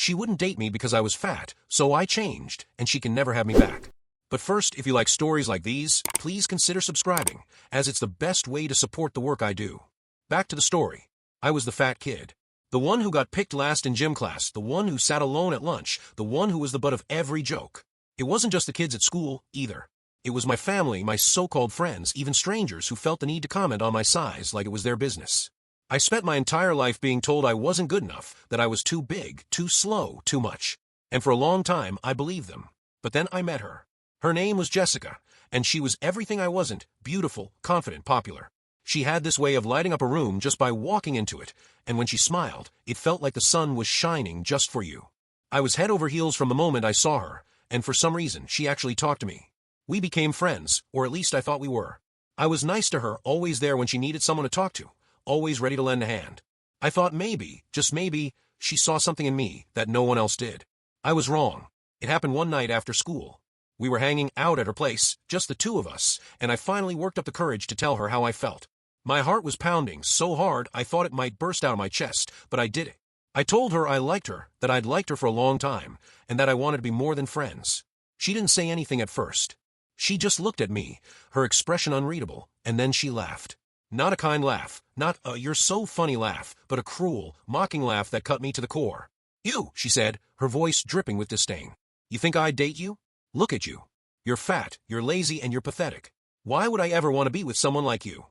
She wouldn't date me because I was fat, so I changed, and she can never have me back. But first, if you like stories like these, please consider subscribing, as it's the best way to support the work I do. Back to the story. I was the fat kid. The one who got picked last in gym class, the one who sat alone at lunch, the one who was the butt of every joke. It wasn't just the kids at school, either. It was my family, my so-called friends, even strangers who felt the need to comment on my size like it was their business. I spent my entire life being told I wasn't good enough, that I was too big, too slow, too much. And for a long time, I believed them. But then I met her. Her name was Jessica, and she was everything I wasn't: beautiful, confident, popular. She had this way of lighting up a room just by walking into it, and when she smiled, it felt like the sun was shining just for you. I was head over heels from the moment I saw her, and for some reason, she actually talked to me. We became friends, or at least I thought we were. I was nice to her, always there when she needed someone to talk to, always ready to lend a hand. I thought maybe, just maybe, she saw something in me that no one else did. I was wrong. It happened one night after school. We were hanging out at her place, just the two of us, and I finally worked up the courage to tell her how I felt. My heart was pounding so hard I thought it might burst out of my chest, but I did it. I told her I liked her, that I'd liked her for a long time, and that I wanted to be more than friends. She didn't say anything at first. She just looked at me, her expression unreadable, and then she laughed. Not a kind laugh, not a "you're so funny" laugh, but a cruel, mocking laugh that cut me to the core. "You," she said, her voice dripping with disdain. "You think I'd date you? Look at you. You're fat, you're lazy, and you're pathetic. Why would I ever want to be with someone like you?"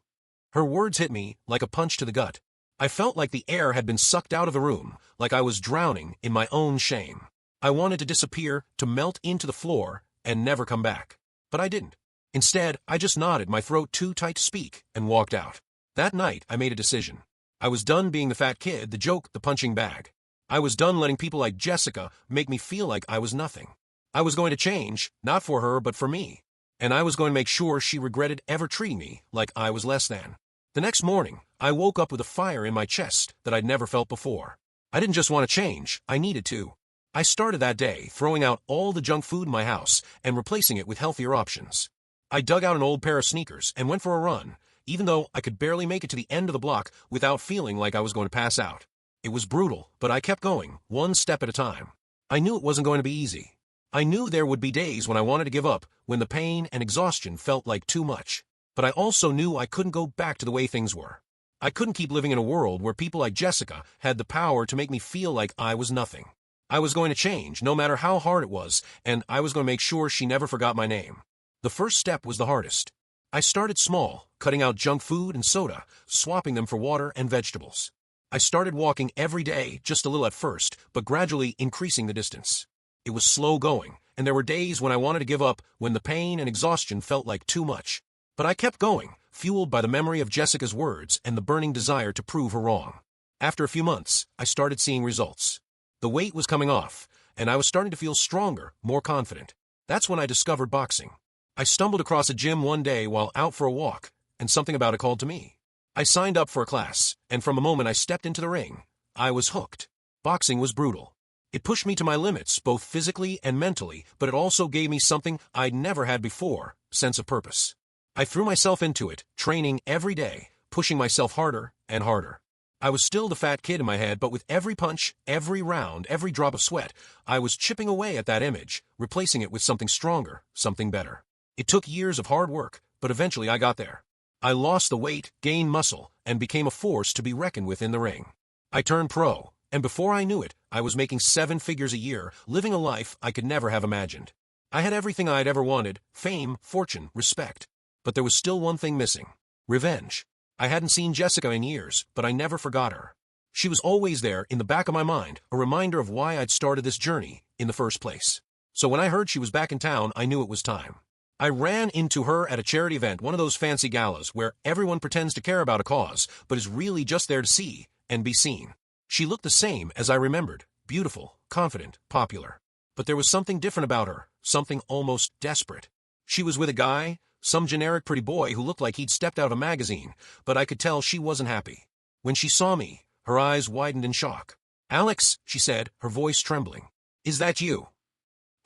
Her words hit me like a punch to the gut. I felt like the air had been sucked out of the room, like I was drowning in my own shame. I wanted to disappear, to melt into the floor, and never come back. But I didn't. Instead, I just nodded, my throat too tight to speak, and walked out. That night, I made a decision. I was done being the fat kid, the joke, the punching bag. I was done letting people like Jessica make me feel like I was nothing. I was going to change, not for her, but for me. And I was going to make sure she regretted ever treating me like I was less than. The next morning, I woke up with a fire in my chest that I'd never felt before. I didn't just want to change, I needed to. I started that day throwing out all the junk food in my house and replacing it with healthier options. I dug out an old pair of sneakers and went for a run, even though I could barely make it to the end of the block without feeling like I was going to pass out. It was brutal, but I kept going, one step at a time. I knew it wasn't going to be easy. I knew there would be days when I wanted to give up, when the pain and exhaustion felt like too much. But I also knew I couldn't go back to the way things were. I couldn't keep living in a world where people like Jessica had the power to make me feel like I was nothing. I was going to change, no matter how hard it was, and I was going to make sure she never forgot my name. The first step was the hardest. I started small, cutting out junk food and soda, swapping them for water and vegetables. I started walking every day, just a little at first, but gradually increasing the distance. It was slow going, and there were days when I wanted to give up, when the pain and exhaustion felt like too much. But I kept going, fueled by the memory of Jessica's words and the burning desire to prove her wrong. After a few months, I started seeing results. The weight was coming off, and I was starting to feel stronger, more confident. That's when I discovered boxing. I stumbled across a gym one day while out for a walk, and something about it called to me. I signed up for a class, and from the moment I stepped into the ring, I was hooked. Boxing was brutal. It pushed me to my limits, both physically and mentally, but it also gave me something I'd never had before: sense of purpose. I threw myself into it, training every day, pushing myself harder and harder. I was still the fat kid in my head, but with every punch, every round, every drop of sweat, I was chipping away at that image, replacing it with something stronger, something better. It took years of hard work, but eventually I got there. I lost the weight, gained muscle, and became a force to be reckoned with in the ring. I turned pro, and before I knew it, I was making 7 figures a year, living a life I could never have imagined. I had everything I'd ever wanted: fame, fortune, respect. But there was still one thing missing: revenge. I hadn't seen Jessica in years, but I never forgot her. She was always there in the back of my mind, a reminder of why I'd started this journey in the first place. So when I heard she was back in town, I knew it was time. I ran into her at a charity event, one of those fancy galas where everyone pretends to care about a cause, but is really just there to see and be seen. She looked the same as I remembered: beautiful, confident, popular. But there was something different about her, something almost desperate. She was with a guy, some generic pretty boy who looked like he'd stepped out of a magazine, but I could tell she wasn't happy. When she saw me, her eyes widened in shock. "Alex," she said, her voice trembling. "Is that you?"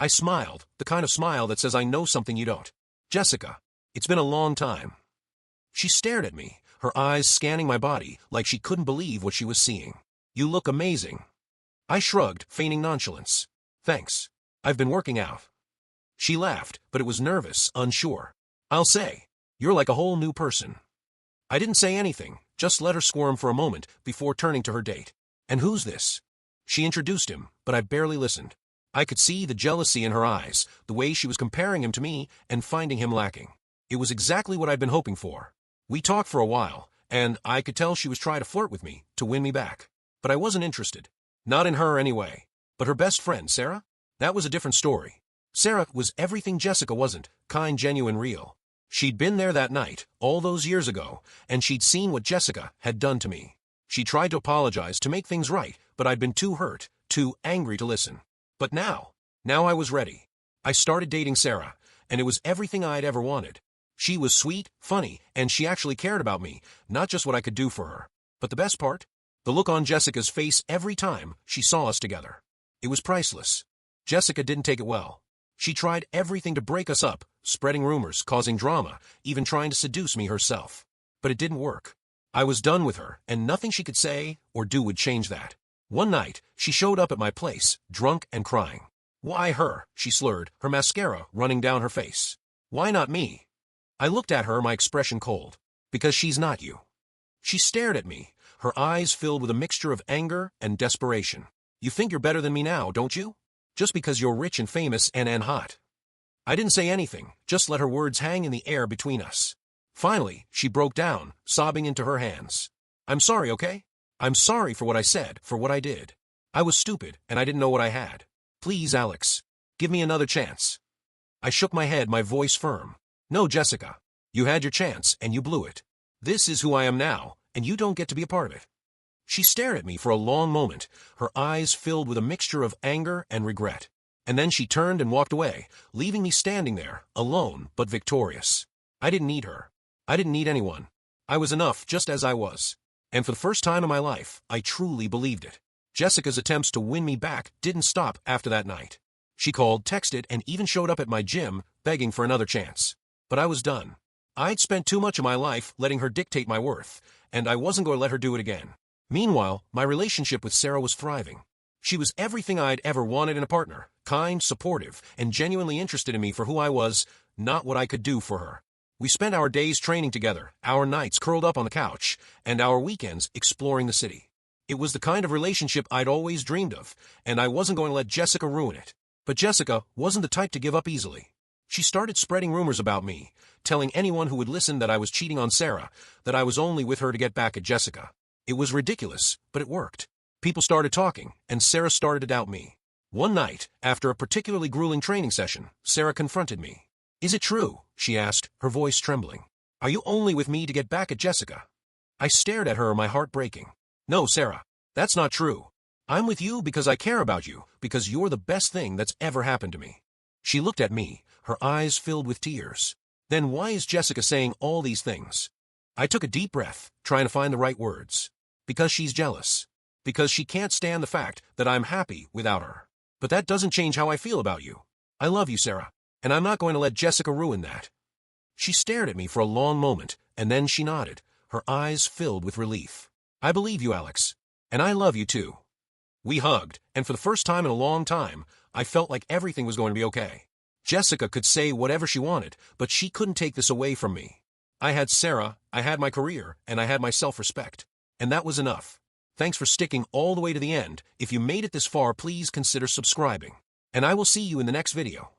I smiled, the kind of smile that says I know something you don't. "Jessica, it's been a long time." She stared at me, her eyes scanning my body like she couldn't believe what she was seeing. "You look amazing." I shrugged, feigning nonchalance. Thanks. I've been working out. She laughed, but it was nervous, unsure. I'll say, you're like a whole new person. I didn't say anything, just let her squirm for a moment before turning to her date. And who's this? She introduced him, but I barely listened. I could see the jealousy in her eyes, the way she was comparing him to me and finding him lacking. It was exactly what I'd been hoping for. We talked for a while, and I could tell she was trying to flirt with me, to win me back. But I wasn't interested. Not in her anyway. But her best friend, Sarah? That was a different story. Sarah was everything Jessica wasn't, kind, genuine, real. She'd been there that night, all those years ago, and she'd seen what Jessica had done to me. She tried to apologize to make things right, but I'd been too hurt, too angry to listen. But now I was ready. I started dating Sarah, and it was everything I'd ever wanted. She was sweet, funny, and she actually cared about me, not just what I could do for her. But the best part? The look on Jessica's face every time she saw us together. It was priceless. Jessica didn't take it well. She tried everything to break us up, spreading rumors, causing drama, even trying to seduce me herself. But it didn't work. I was done with her, and nothing she could say or do would change that. One night, she showed up at my place, drunk and crying. Why her? She slurred, her mascara running down her face. Why not me? I looked at her, my expression cold. Because she's not you. She stared at me, her eyes filled with a mixture of anger and desperation. You think you're better than me now, don't you? Just because you're rich and famous and hot. I didn't say anything, just let her words hang in the air between us. Finally, she broke down, sobbing into her hands. I'm sorry, okay? I'm sorry for what I said, for what I did. I was stupid, and I didn't know what I had. Please, Alex, give me another chance. I shook my head, my voice firm. No, Jessica. You had your chance, and you blew it. This is who I am now, and you don't get to be a part of it. She stared at me for a long moment, her eyes filled with a mixture of anger and regret. And then she turned and walked away, leaving me standing there, alone but victorious. I didn't need her. I didn't need anyone. I was enough just as I was. And for the first time in my life, I truly believed it. Jessica's attempts to win me back didn't stop after that night. She called, texted, and even showed up at my gym, begging for another chance. But I was done. I'd spent too much of my life letting her dictate my worth, and I wasn't going to let her do it again. Meanwhile, my relationship with Sarah was thriving. She was everything I'd ever wanted in a partner, kind, supportive, and genuinely interested in me for who I was, not what I could do for her. We spent our days training together, our nights curled up on the couch, and our weekends exploring the city. It was the kind of relationship I'd always dreamed of, and I wasn't going to let Jessica ruin it. But Jessica wasn't the type to give up easily. She started spreading rumors about me, telling anyone who would listen that I was cheating on Sarah, that I was only with her to get back at Jessica. It was ridiculous, but it worked. People started talking, and Sarah started to doubt me. One night, after a particularly grueling training session, Sarah confronted me. Is it true? She asked, her voice trembling. Are you only with me to get back at Jessica? I stared at her, my heart breaking. No, Sarah, that's not true. I'm with you because I care about you, because you're the best thing that's ever happened to me. She looked at me, her eyes filled with tears. Then why is Jessica saying all these things? I took a deep breath, trying to find the right words. Because she's jealous. Because she can't stand the fact that I'm happy without her. But that doesn't change how I feel about you. I love you, Sarah, and I'm not going to let Jessica ruin that. She stared at me for a long moment, and then she nodded, her eyes filled with relief. I believe you, Alex, and I love you too. We hugged, and for the first time in a long time, I felt like everything was going to be okay. Jessica could say whatever she wanted, but she couldn't take this away from me. I had Sarah, I had my career, and I had my self-respect. And that was enough. Thanks for sticking all the way to the end. If you made it this far, please consider subscribing. And I will see you in the next video.